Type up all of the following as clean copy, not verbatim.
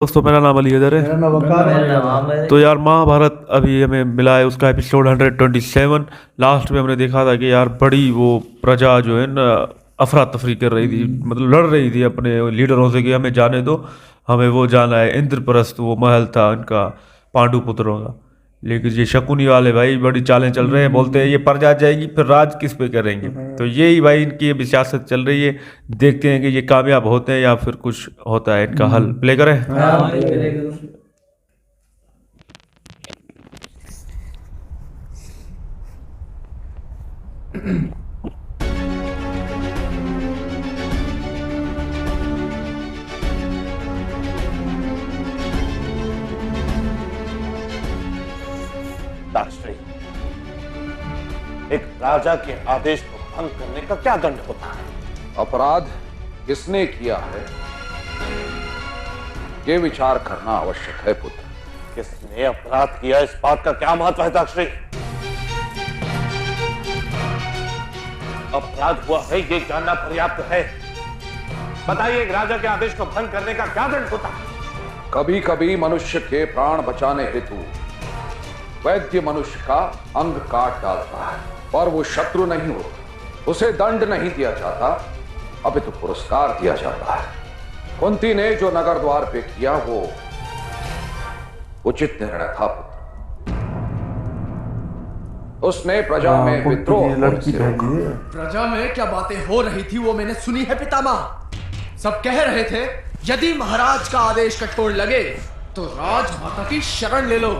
दोस्तों, मेरा नाम अली हैदर मेरा है। नाम वकार है। तो यार, महाभारत अभी हमें मिला है उसका एपिसोड 127। लास्ट में हमने देखा था कि यार बड़ी वो प्रजा जो है ना, अफरा तफरी कर रही थी, मतलब लड़ रही थी अपने लीडरों से कि हमें जाने दो, हमें वो जाना है इंद्रप्रस्थ, वो महल था उनका, पांडु पुत्रों का। लेकिन ये शकुनी वाले भाई बड़ी चालें चल रहे हैं, बोलते हैं ये प्रजा जाएगी फिर राज किस पे करेंगे। तो यही भाई इनकी अभी सियासत चल रही है। देखते हैं कि ये कामयाब होते हैं या फिर कुछ होता है इनका हल। प्ले करें। हाँ, दासश्री, एक राजा के आदेश को भंग करने का क्या दंड होता है? अपराध किसने किया है, ये विचार करना आवश्यक है पुत्र। किसने अपराध किया, इस बात का क्या महत्व है दासश्री? अपराध हुआ है ये जानना पर्याप्त है। बताइए, एक राजा के आदेश को भंग करने का क्या दंड होता है? कभी कभी मनुष्य के प्राण बचाने हेतु वैद्य मनुष्य का अंग काट डालता है, पर वो शत्रु नहीं होता, उसे दंड नहीं दिया जाता, अपितु पुरस्कार दिया जाता है। कुंती ने जो नगर द्वार पे किया वो उचित निर्णय था पुत्र। उसने प्रजा में विद्रोह लड़की भेजी है। प्रजा में क्या बातें हो रही थी वो मैंने सुनी है पितामह। सब कह रहे थे यदि महाराज का आदेश कठोर लगे तो राजमाता की शरण ले लो।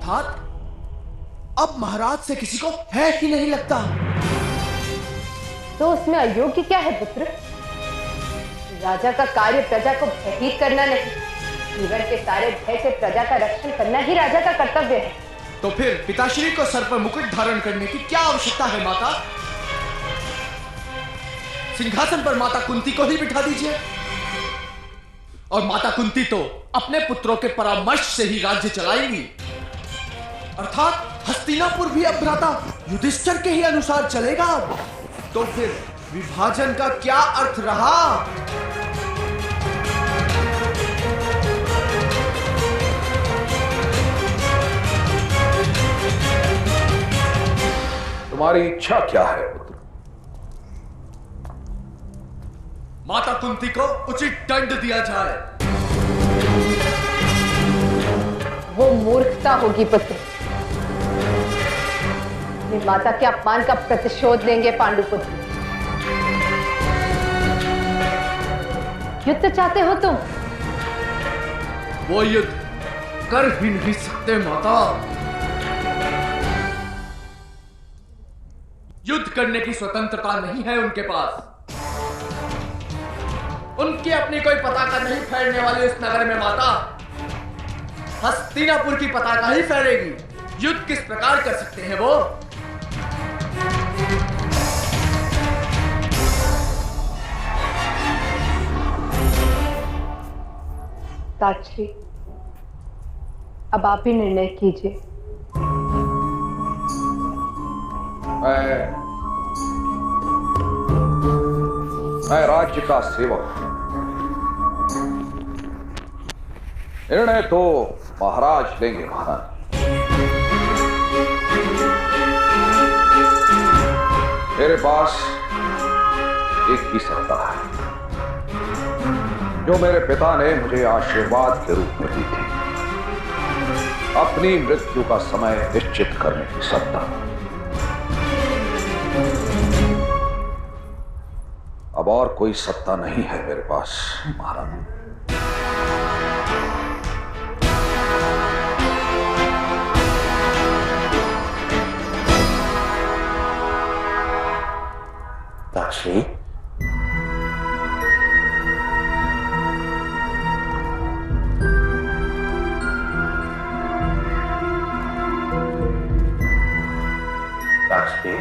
अर्थात अब महाराज से किसी को है ही नहीं लगता। तो उसमें अयोग्य क्या है पुत्र? राजा का कार्य प्रजा को भयभीत करना नहीं, जीवन के सारे भय से प्रजा का रक्षण करना ही राजा का कर्तव्य है। तो फिर पिताश्री को सर पर मुकुट धारण करने की क्या आवश्यकता है माता? सिंहासन पर माता कुंती को ही बिठा दीजिए। और माता कुंती तो अपने पुत्रों के परामर्श से ही राज्य चलाएंगी। अर्थात हस्तिनापुर भी अब भ्राता युधिष्ठिर के ही अनुसार चलेगा। तो फिर विभाजन का क्या अर्थ रहा? तुम्हारी इच्छा क्या है पुत्र? माता कुंती को उचित दंड दिया जाए। वो मूर्खता होगी पुत्र। अपनी माता के अपमान का प्रतिशोध लेंगे पांडुपुत्र। युद्ध चाहते हो तुम? वो युद्ध कर ही नहीं सकते माता। युद्ध करने की स्वतंत्रता नहीं है उनके पास। उनकी अपनी कोई पताका नहीं फहरने वाली इस नगर में माता। हस्तिनापुर की पताका ही फहरेगी। युद्ध किस प्रकार कर सकते हैं वो? ताक्षी, अब आप ही निर्णय कीजिए। मैं राज्य का सेवक हूं। निर्णय तो महाराज लेंगे महाराज। मेरे पास एक ही सत्ता है जो मेरे पिता ने मुझे आशीर्वाद के रूप में दी थी, अपनी मृत्यु का समय निश्चित करने की सत्ता। अब और कोई सत्ता नहीं है मेरे पास महाराज। दासश्री, दासश्री,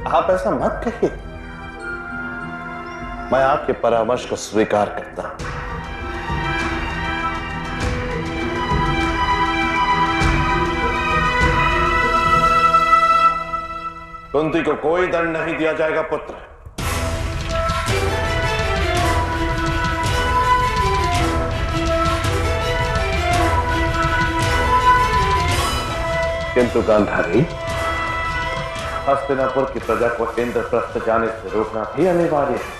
आप ऐसा मत कहिए। मैं आपके परामर्श को स्वीकार करता हूं। कुंती को कोई दंड नहीं दिया जाएगा पुत्र। किंतु गांधारी, हस्तिनापुर की प्रजा को इंद्रप्रस्थ जाने से रोकना भी अनिवार्य है।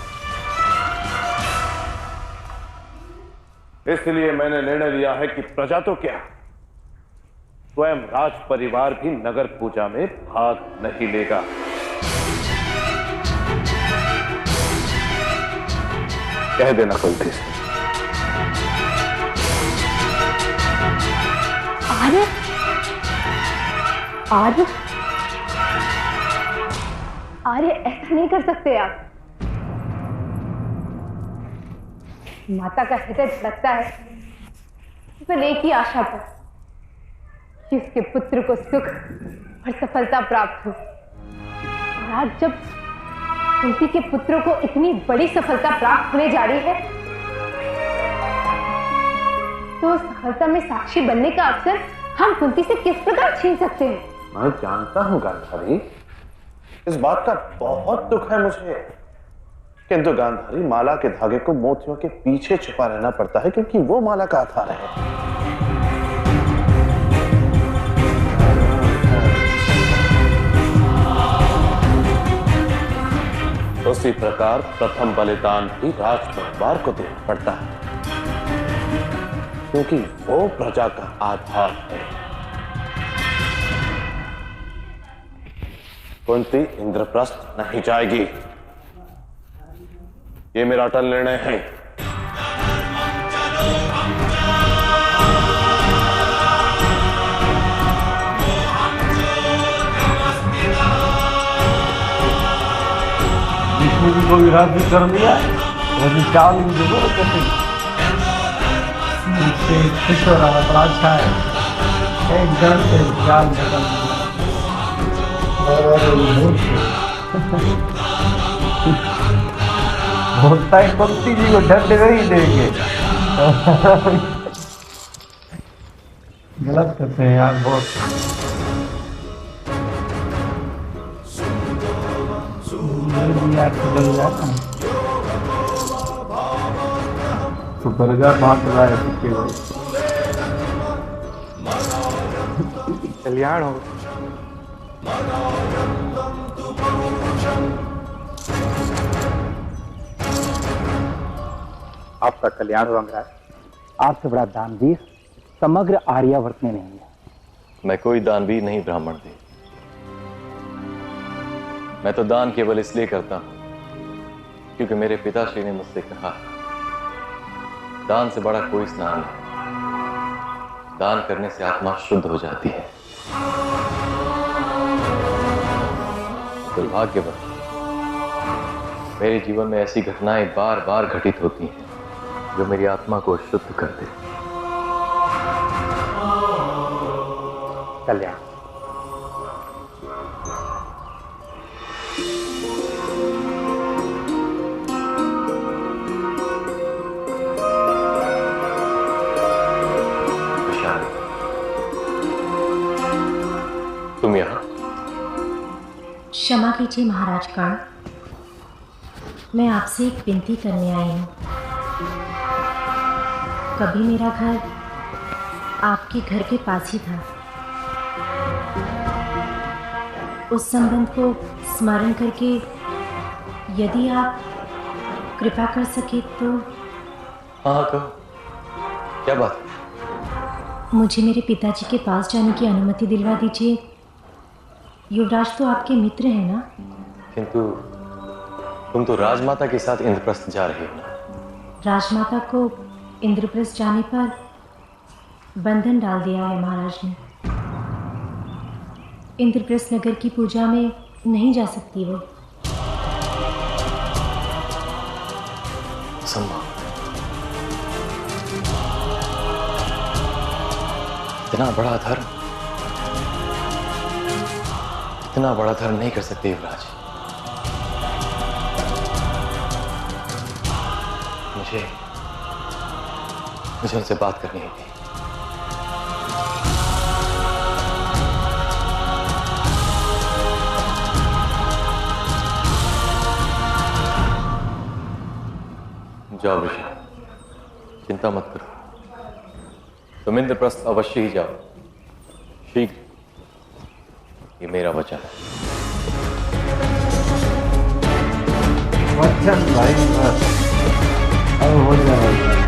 इसलिए मैंने निर्णय लिया है कि प्रजा तो क्या, स्वयं राज परिवार भी नगर पूजा में भाग नहीं लेगा। कह देना कुंती से। आर्य, आर्य, आर्य, ऐसा नहीं कर सकते आप। माता का हृदय धड़कता है केवल एक ही आशा पर कि उसके पुत्र को सुख और सफलता प्राप्त हो। और आज जब कुंती के पुत्रों को इतनी बड़ी सफलता प्राप्त होने जा रही है, तो उस सफलता में साक्षी बनने का अवसर हम कुंती से किस प्रकार छीन सकते हैं? मैं जानता हूं गांधारी, इस बात का बहुत दुख है मुझे, किंतु गांधारी, माला के धागे को मोतियों के पीछे छुपा रहना पड़ता है, क्योंकि वो माला का आधार है। उसी प्रकार प्रथम बलिदान भी राज परिवार को देना पड़ता है, क्योंकि वो प्रजा का आधार है। कुंती इंद्रप्रस्थ नहीं जाएगी, ये मेरा अटल निर्णय है। विष्णु जी को विराट भी कर दिया, वही चावल की जरूरत नहीं। खुश हो रहा बड़ा अच्छा है, एकदम से जाल निकल बोलता है कुंती जी को दंड नहीं देंगे। गलत करते हैं यार बहुत। सुपरगा बांट रहा है सिक्के भाई, कल्याण हो। आपका कल्याण हो अंगराज। आपसे बड़ा दानवीर समग्र आर्यावर्त में नहीं है। मैं कोई दानवीर नहीं ब्राह्मण देव, मैं तो दान केवल इसलिए करता हूं क्योंकि मेरे पिताश्री ने मुझसे कहा, दान से बड़ा कोई स्नान नहीं, दान करने से आत्मा शुद्ध हो जाती है। दुर्भाग्यवश मेरे जीवन में ऐसी घटनाएं बार बार घटित होती हैं जो मेरी आत्मा को शुद्ध कर दे। कल्याण। तुम यहां? क्षमा कीजिए महाराज कर्ण, मैं आपसे एक विनती करने आई हूँ। कभी मेरा घर आपके घर के पास ही था। उस संबंध को स्मरण करके यदि आप कृपा कर सके तो। हाँ कहो, क्या बात? मुझे मेरे पिताजी के पास जाने की अनुमति दिलवा दीजिए। युवराज तो आपके मित्र हैं ना? किंतु तुम तो राजमाता के साथ इंद्रप्रस्थ जा रहे हो ना? राजमाता को इंद्रप्रस्थ जाने पर बंधन डाल दिया है महाराज ने। इंद्रप्रस्थ नगर की पूजा में नहीं जा सकती वो। संभव? इतना बड़ा धर्म, इतना बड़ा धर्म नहीं कर सकते युवराज। मुझे उनसे बात करनी होगी। जाओ ऋषि, चिंता मत करो, तुम इंद्रप्रस्थ अवश्य ही जाओ। शीघ्र ये मेरा वचन है। वचन भाई बस अब हो जाएगा।